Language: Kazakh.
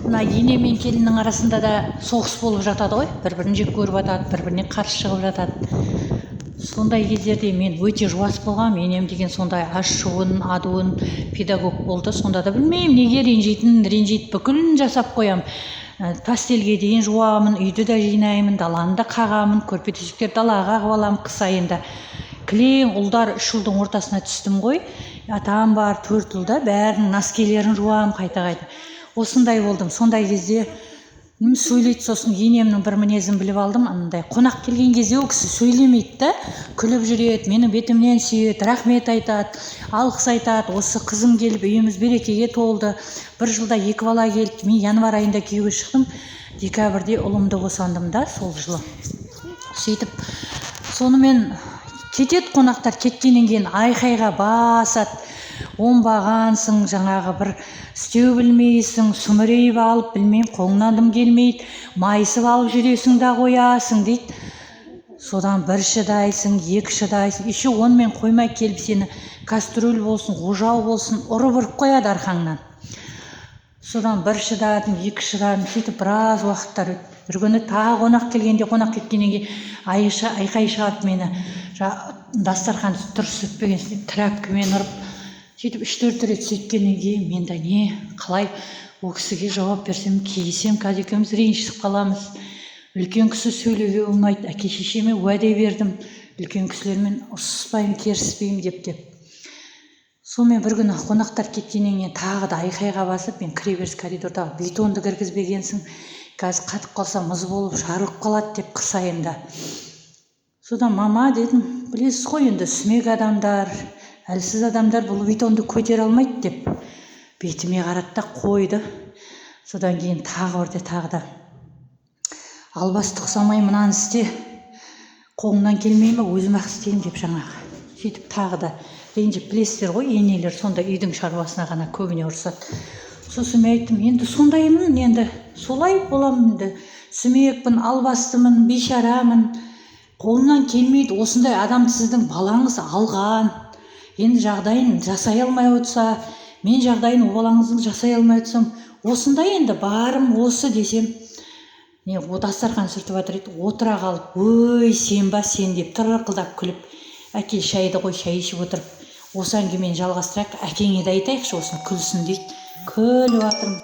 мына ене мен келіннің арасында да соғыс болып жатады ғой, бір-бірін жек көріп жатады, бір-біріне қарсы шығып жатады. Сондай кездерде мен өте жуас болғам, енем деген сондай ашуын, адуын педагог болды. Сонда да білмеймін неге ренжитін бүкілін жасап қоям. Пастелге дейін жуамын, үйді де жинаймын, даланы да қағамын, көрпе-төсектерді далаға қағып аламын қыс айында. Кілең ұлдар 3 жылдың ортасына түстім ғой. Атам бар 4 ұлда, бәрінің носкилерін жуам қайта-қайта. Осындай болдым. Сондай кезде сөйлейді, сосын енемнің бір мінезін біліп алдым. Андай қонақ келген кезде ол кісі сөйлемейді да, күліп жүреді, менің бетімнен сүйеді, рахмет айтады, алғыс айтады. Осы қызым келіп, үйіміз берекеге толды. Bir жылда 2 бала келді. Мен январ айында күйеуге шықтым. Декабрьде ұлымды босандым да сол жылы. Сөйтіп, сонымен кетеді қонақтар, кеткеннен кейін айқайға басады. Оңбағансың, жаңағы бір істеу білмейсің, сүмірейіп алып, білмеймін, қолыңнан дым келмейді, майысып алып жүресің да қоясың дейді. Содан 1 шыдайсың, 2 шыдайсың, еще онымен қоймай келіп сені кастрюль болсын, ожау болсын, ұрып қояды арқаңнан. Содан 1 шыдадым, 2 шыдадым, сөйтіп біраз уақыттар өтті. Bir күні тағы қонақ келгенде, қонақ кеткеннен кейін айқай шығарып мені, дастархан дұрыс өтпеген трәпкімен ұрып, сөйтіп 3-4 рет сөйткеннен кейін мен де қалай ол кісіге жауап берсем, кейісем, қазір екеуміз ренжісіп қаламыз. Үлкен кісі сөйлеуге болмайды, әке-шешеме уәде бердім, үлкен кісілермен ұрсыспаймын, керіспеймін деп. Сонымен бір күні қонақтар кеткеннен кейін тағы да айқайға басып, мен кіреберіс коридордағы бетонды кіргізбегенсің, қазір қатып қалса мұз болып жарылып қалады деп қыс айында. Содан мама дедім, білесіз ғой енді сүмек адамдар, әлсіз адамдар бұл бетонды көтере алмайды деп бетіме қарады да қойды. Содан кейін тағы да албасты ұқсамай мынаны істе, қолыңнан келмей ме өзім-ақ істеймін деп жаңағы. Сөйтіп тағы да ренжіп, білесіздер ғой, енелер сонда үйдің шаруасына ғана көбіне ұрсады. Сосын мен айттым, енді сондаймын, енді солай боламын, енді сүмекпін, албастымын, бейшарамын, қолымнан келмейді, осындай адамды сіздің балаңыз алған. Енді жағдайын жасай алмай отырса, мен жағдайын о балаңыздың жасай алмай отырсам, осындай енді барым осы десем, дастархан сүртіп жатыр еді, отыра қалып, ой сен ба сен деп тырқылдап күліп, әке шайды қой, шай ішіп отырып, осы әңгімені жалғастырайық, әкеңе де айтайықшы, осыны күлсін дейді. Күліп жатырмын.